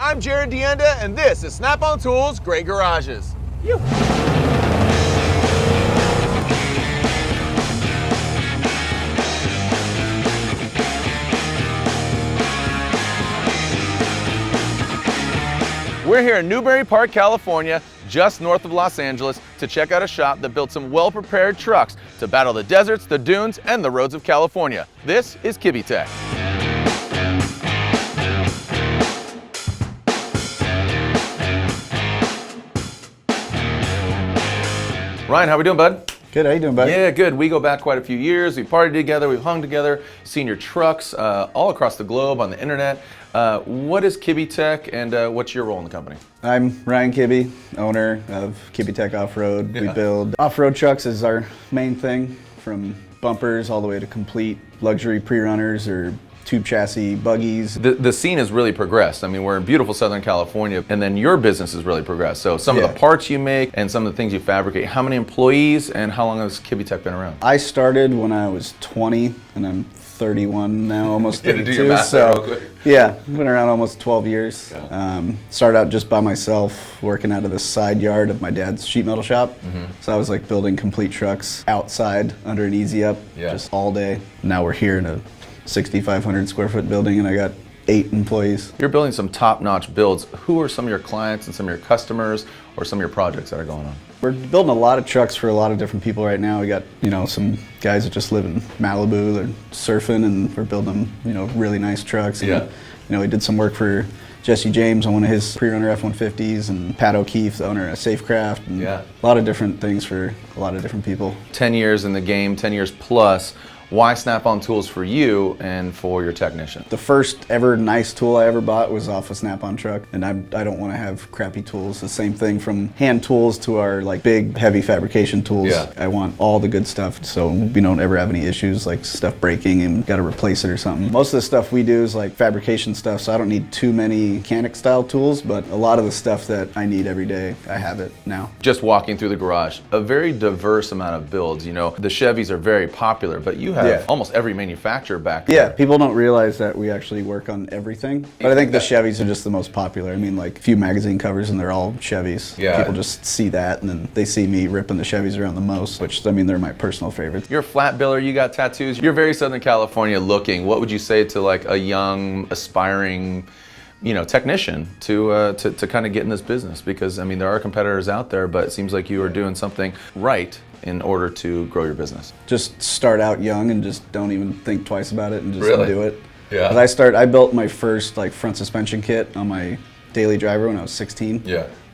I'm Jared Dienda, and this is Snap-on Tools Great Garages. We're here in Newbury Park, California, just north of Los Angeles, to check out a shop that built some well-prepared trucks to battle the deserts, the dunes, and the roads of California. This is Kibbetech. Ryan, how we doing, bud? Good, how you doing, buddy? Yeah, good. We go back quite a few years. We partied together, we've hung together, seen your trucks all across the globe, on the internet. What is Kibbetech, and what's your role in the company? I'm Ryan Kibbe, owner of Kibbetech Off-Road. We build off-road trucks is our main thing, from bumpers all the way to complete luxury pre-runners or tube chassis buggies. The scene has really progressed. I mean, we're in beautiful Southern California, and then your business has really progressed. So some of the parts you make and some of the things you fabricate. How many employees and how long has Kibbetech been around? I started when I was 20, and I'm 31 now, almost 32. Do your math there real quick. Yeah, been around almost 12 years. Started out just by myself, working out of the side yard of my dad's sheet metal shop. So I was like building complete trucks outside under an easy up, just all day. Now we're here in a 6,500 square foot building, and I got 8 employees. You're building some top-notch builds. Who are some of your clients and some of your customers, or some of your projects that are going on? We're building a lot of trucks for a lot of different people right now. We got, some guys that just live in Malibu, they're surfing, and we're building them, really nice trucks. And, we did some work for Jesse James on one of his pre-runner F-150s, and Pat O'Keefe, the owner of Safecraft, and a lot of different things for a lot of different people. 10 years in the game, 10 years plus. Why Snap-on tools for you and for your technician? The first ever nice tool I ever bought was off a Snap-on truck, and I don't want to have crappy tools. The same thing from hand tools to our big heavy fabrication tools. I want all the good stuff so we don't ever have any issues like stuff breaking and got to replace it or something. Most of the stuff we do is like fabrication stuff, so I don't need too many mechanic style tools, but a lot of the stuff that I need every day, I have it now. Just walking through the garage, a very diverse amount of builds. The Chevys are very popular, but you have almost every manufacturer back there. People don't realize that we actually work on everything. But I think the Chevys are just the most popular. I mean, a few magazine covers and they're all Chevys. People just see that, and then they see me ripping the Chevys around the most, which, they're my personal favorites. You're a flat biller, you got tattoos. You're very Southern California looking. What would you say to a young, aspiring technician to kind of get in this business? Because there are competitors out there, but it seems like you are doing something right in order to grow your business. Just start out young and just don't even think twice about it and just do it. I built my first front suspension kit on my daily driver when I was 16.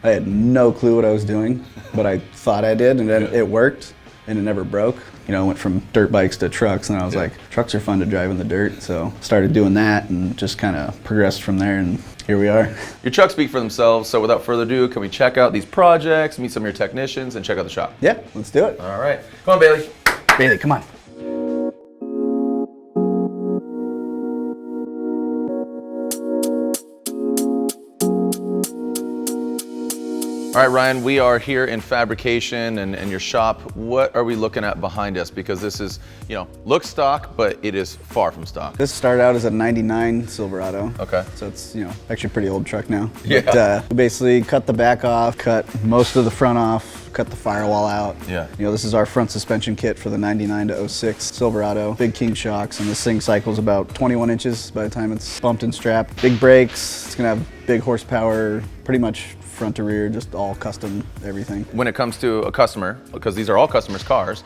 I had no clue what I was doing, but I thought I did, and then it worked, and it never broke. I went from dirt bikes to trucks, and I was like, trucks are fun to drive in the dirt, so started doing that and just kind of progressed from there, and here we are. Your trucks speak for themselves, so without further ado, can we check out these projects, meet some of your technicians, and check out the shop? Yeah, let's do it. All right. Come on, Bailey. Bailey, come on. All right, Ryan, we are here in fabrication and your shop. What are we looking at behind us? Because this is, looks stock, but it is far from stock. This started out as a 99 Silverado. Okay. So it's, actually a pretty old truck now. But, we basically cut the back off, cut most of the front off, cut the firewall out. This is our front suspension kit for the 99 to 06 Silverado. Big King shocks, and this thing cycles about 21 inches by the time it's bumped and strapped. Big brakes, it's gonna have big horsepower, pretty much front to rear, just all custom everything. When it comes to a customer, because these are all customers' cars,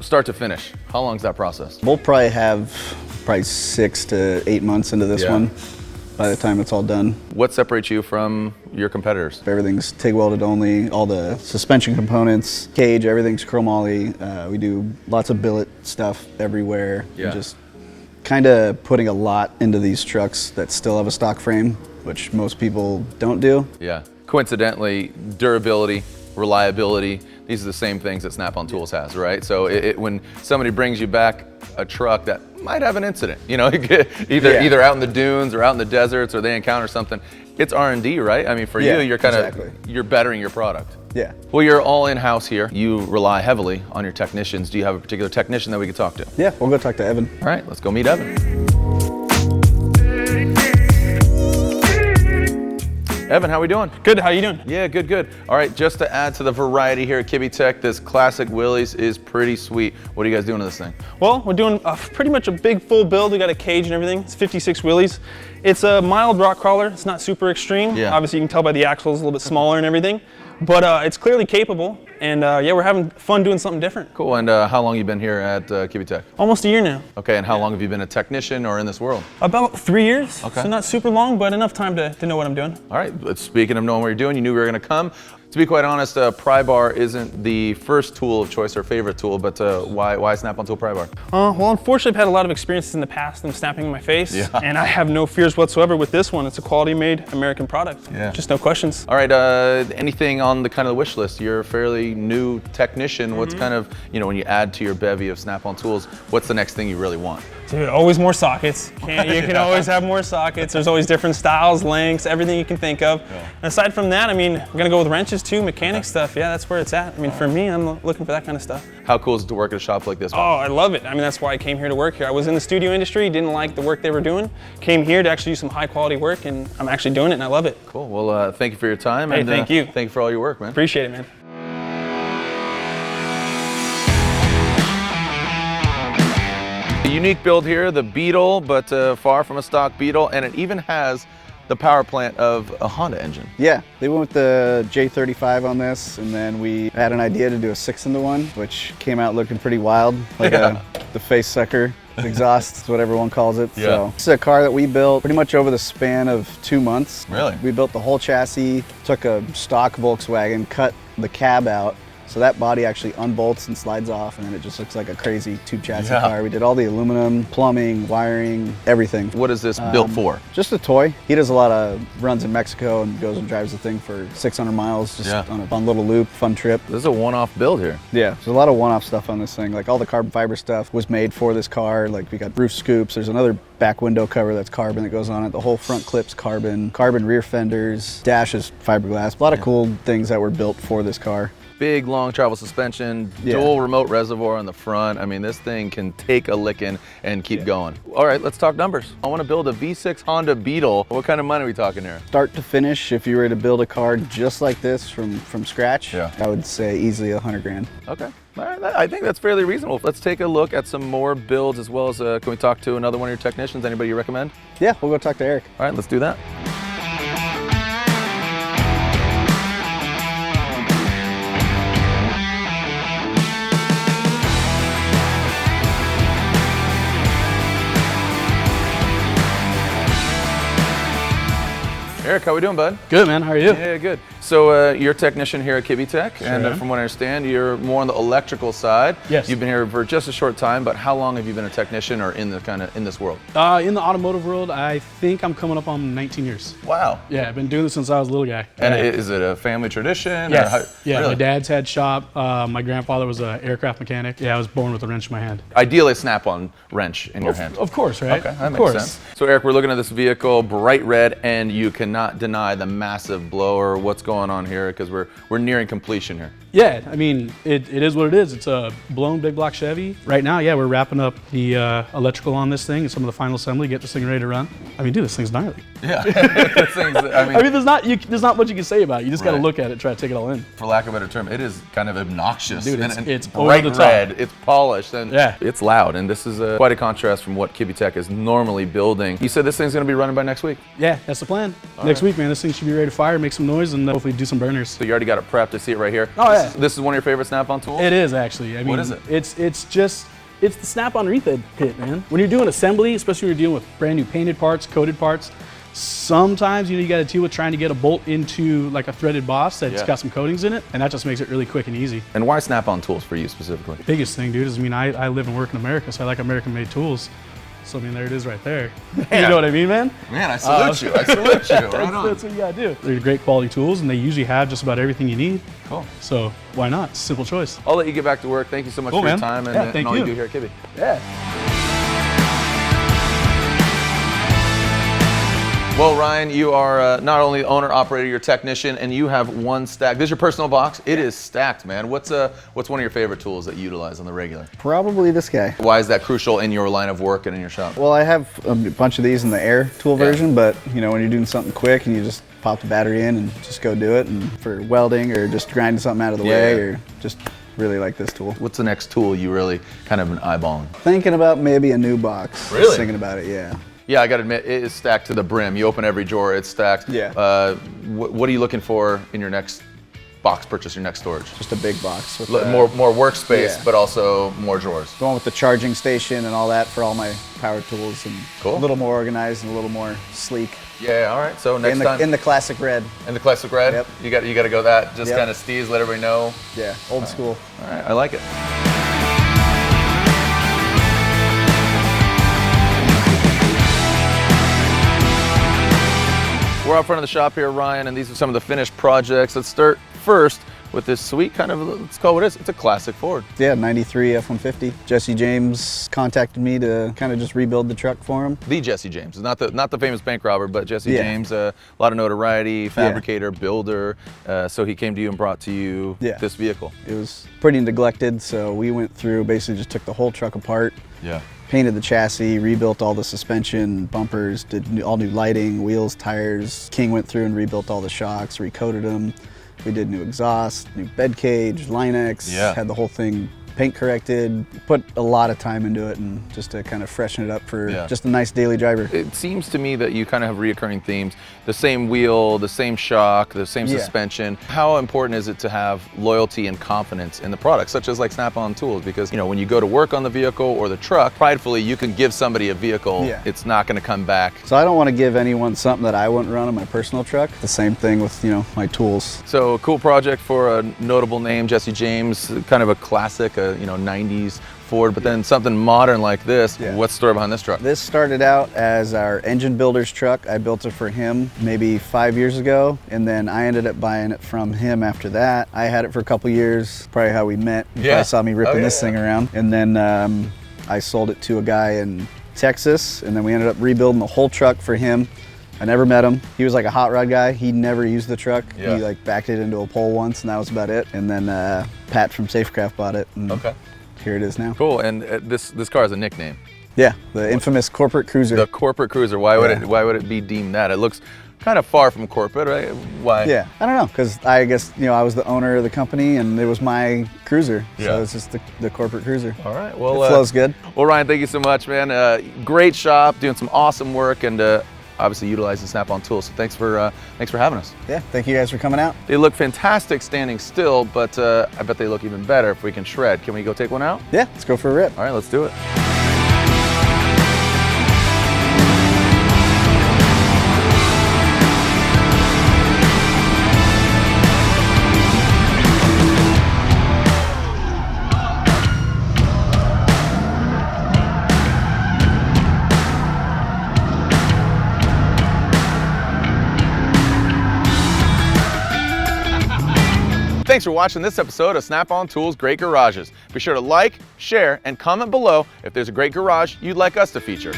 start to finish, how long is that process? We'll probably have 6 to 8 months into this one by the time it's all done. What separates you from your competitors? Everything's TIG welded only, all the suspension components, cage, everything's chromoly. We do lots of billet stuff everywhere. Just kind of putting a lot into these trucks that still have a stock frame, which most people don't do. Coincidentally, durability, reliability, these are the same things that Snap-on Tools has, right? So when somebody brings you back a truck that might have an incident, either out in the dunes or out in the deserts, or they encounter something, it's R&D, right? For you, you're you're bettering your product. Well, you're all in-house here. You rely heavily on your technicians. Do you have a particular technician that we could talk to? Yeah, we'll go talk to Evan. All right, let's go meet Evan. Evan, how we doing? Good, how you doing? Yeah, good, good. All right, just to add to the variety here at Kibbetech, this classic Willys is pretty sweet. What are you guys doing to this thing? Well, we're doing pretty much a big full build. We got a cage and everything. It's 56 Willys. It's a mild rock crawler. It's not super extreme. Yeah. Obviously, you can tell by the axles, a little bit smaller and everything. But it's clearly capable, and yeah, we're having fun doing something different. Cool, and how long you been here at Kibbetech? Almost a year now. Okay, and how long have you been a technician or in this world? About 3 years. Okay. So not super long, but enough time to know what I'm doing. All right, but speaking of knowing what you're doing, you knew we were gonna come. To be quite honest, pry bar isn't the first tool of choice or favorite tool, but why snap onto a pry bar? Well, unfortunately, I've had a lot of experiences in the past them snapping in my face, and I have no fears whatsoever with this one. It's a quality-made American product. Yeah. Just no questions. All right, anything on the kind of the wish list? You're a fairly new technician. What's kind of, you know, when you add to your bevy of snap-on tools, what's the next thing you really want? Dude, always more sockets. You can always have more sockets. There's always different styles, lengths, everything you can think of. Yeah. And aside from that, I mean, we're gonna go with wrenches too, mechanic stuff. Yeah, that's where it's at. I mean, for me, I'm looking for that kind of stuff. How cool is it to work at a shop like this one? Oh, I love it. I mean, that's why I came here to work here. I was in the studio industry, didn't like the work they were doing. Came here to actually do some high quality work, and I'm actually doing it, and I love it. Cool. Well, thank you for your time. Hey, and thank you. Thank you for all your work, man. Appreciate it, man. A unique build here, the Beetle, but far from a stock Beetle, and it even has the power plant of a Honda engine. Yeah, they went with the J35 on this, and then we had an idea to do a 6-into-1, which came out looking pretty wild, like the face sucker exhaust is what everyone calls it. Yeah. So this is a car that we built pretty much over the span of 2 months. Really? We built the whole chassis, took a stock Volkswagen, cut the cab out, so that body actually unbolts and slides off, and then it just looks like a crazy tube chassis car. We did all the aluminum, plumbing, wiring, everything. What is this built for? Just a toy. He does a lot of runs in Mexico and goes and drives the thing for 600 miles just on a fun little loop, fun trip. This is a one-off build here. Yeah, there's a lot of one-off stuff on this thing. Like all the carbon fiber stuff was made for this car. Like we got roof scoops. There's another back window cover that's carbon that goes on it. The whole front clip's carbon rear fenders, dash is fiberglass. A lot of cool things that were built for this car. Big, long travel suspension, dual remote reservoir on the front. I mean, this thing can take a licking and keep going. All right, let's talk numbers. I want to build a V6 Honda Beetle. What kind of money are we talking here? Start to finish, if you were to build a car just like this from scratch, Yeah. I would say easily 100 grand. Okay. All right, I think that's fairly reasonable. Let's take a look at some more builds as well as, can we talk to another one of your technicians? Anybody you recommend? Yeah, we'll go talk to Eric. All right, let's do that. Eric, how we doing, bud? Good, man. How are you? Yeah, good. So you're a technician here at Kibbetech, and am. from what I understand, you're more on the electrical side. Yes. You've been here for just a short time, but how long have you been a technician or in this world? In the automotive world, I think I'm coming up on 19 years. Wow. Yeah, I've been doing this since I was a little guy. And is it a family tradition? Yes. Or how, Yeah, really? my dad's had shop. My grandfather was an aircraft mechanic. Yeah, I was born with a wrench in my hand. Ideally, a snap-on wrench in your hand. Of course, right? Okay, that of makes course. sense. So Eric, we're looking at this vehicle, bright red, and you cannot deny the massive blower. What's going on here? Because we're nearing completion here. Yeah, I mean, it is what it is. It's a blown big block Chevy. Right now, yeah, we're wrapping up the electrical on this thing and some of the final assembly, get this thing ready to run. I mean, dude, this thing's gnarly. Yeah. This thing's, I mean, there's not much you can say about it. You just got to Right. look at it, try to take it all in. for lack of a better term, it is kind of obnoxious. Dude, and it's bright over the top. red, it's polished, and Yeah. it's loud. And this is quite a contrast from what Kibbetech is normally building. You said this thing's going to be running by next week. Yeah, that's the plan. Next week, man, this thing should be ready to fire, make some noise, and hopefully do some burners. So you already got it prepped. I see it right here. Oh, yeah. This is one of your favorite snap-on tools? It is actually. I mean, What is it? It's the snap-on rethed kit, man. When you're doing assembly, especially when you're dealing with brand new painted parts, coated parts, sometimes you got to deal with trying to get a bolt into like a threaded boss that's got some coatings in it, and that just makes it really quick and easy. And why snap-on tools for you specifically? Biggest thing, dude, is I live and work in America, so I like American-made tools. So I mean, there it is right there. Man. You know what I mean, man? Man, I salute you. I salute you. Right on. That's what you gotta do. They're great quality tools, and they usually have just about everything you need. Cool. So why not? Simple choice. I'll let you get back to work. Thank you so much Cool, for your man. time and, Yeah, and thank all you you. do here at Kibbe. Yeah. Well, Ryan, you are not only owner, operator, you're technician, and you have one stack. This is your personal box. It is stacked, man. What's one of your favorite tools that you utilize on the regular? Probably this guy. Why is that crucial in your line of work and in your shop? Well, I have a bunch of these in the air tool version, but you know, when you're doing something quick and you just pop the battery in and just go do it. And for welding or just grinding something out of the way, or just really like this tool. What's the next tool you really kind of been eyeballing? Thinking about maybe a new box. Really? Just thinking about it, yeah. Yeah, I gotta admit, it is stacked to the brim. You open every drawer, it's stacked. Yeah. What are you looking for in your next box purchase, your next storage? Just a big box. With More workspace, yeah. but also more drawers. The one with the charging station and all that for all my power tools, and Cool. a little more organized and a little more sleek. Yeah, all right. So next time. In the classic red. In the classic red? Yep. You got to go that, just Yep. kind of steez, let everybody know. Yeah, old school. All right, I like it. We're out front of the shop here, Ryan, and these are some of the finished projects. Let's start first with this sweet kind of, let's call it what it is. It's a classic Ford. Yeah, 93 F-150. Jesse James contacted me to kind of just rebuild the truck for him. The Jesse James, not the famous bank robber, but Jesse Yeah. James, a lot of notoriety, fabricator, builder. So he came to you and brought to you this vehicle. It was pretty neglected, so we went through, basically just took the whole truck apart. Yeah. Painted the chassis, rebuilt all the suspension, bumpers, did all new lighting, wheels, tires. King went through and rebuilt all the shocks, recoated them. We did new exhaust, new bed cage, Line-X, had the whole thing paint corrected, put a lot of time into it, and just to kind of freshen it up for just a nice daily driver. It seems to me that you kind of have reoccurring themes, the same wheel, the same shock, the same suspension. How important is it to have loyalty and confidence in the product, such as like Snap-on tools? Because, you know, when you go to work on the vehicle or the truck, pridefully, you can give somebody a vehicle, it's not gonna come back. So I don't want to give anyone something that I wouldn't run on my personal truck. The same thing with, you know, my tools. So a cool project for a notable name, Jesse James, kind of a classic, you know, 90s Ford, but then something modern like this. What's the story behind this truck? This started out as our engine builder's truck. I built it for him maybe 5 years ago, and then I ended up buying it from him after that. I had it for a couple years, probably how we met. You probably saw me ripping this thing around. And then I sold it to a guy in Texas, and then we ended up rebuilding the whole truck for him. I never met him. He was like a hot rod guy. He never used the truck. He like backed it into a pole once, and that was about it. And then Pat from Safecraft bought it. And here it is now. Cool, and this car has a nickname. Yeah, the infamous corporate cruiser. The corporate cruiser. Why would it be deemed that? It looks kind of far from corporate, right? Why? Yeah, I don't know, because I guess, you know, I was the owner of the company, and it was my cruiser. So it's just the corporate cruiser. All right, well, it flows good. Well, Ryan, thank you so much, man. Great shop, doing some awesome work, and obviously utilizing Snap-on tools. So thanks for having us. Yeah, thank you guys for coming out. They look fantastic standing still, but I bet they look even better if we can shred. Can we go take one out? Yeah, let's go for a rip. All right, let's do it. Thanks for watching this episode of Snap-on Tools Great Garages. Be sure to like, share, and comment below if there's a great garage you'd like us to feature.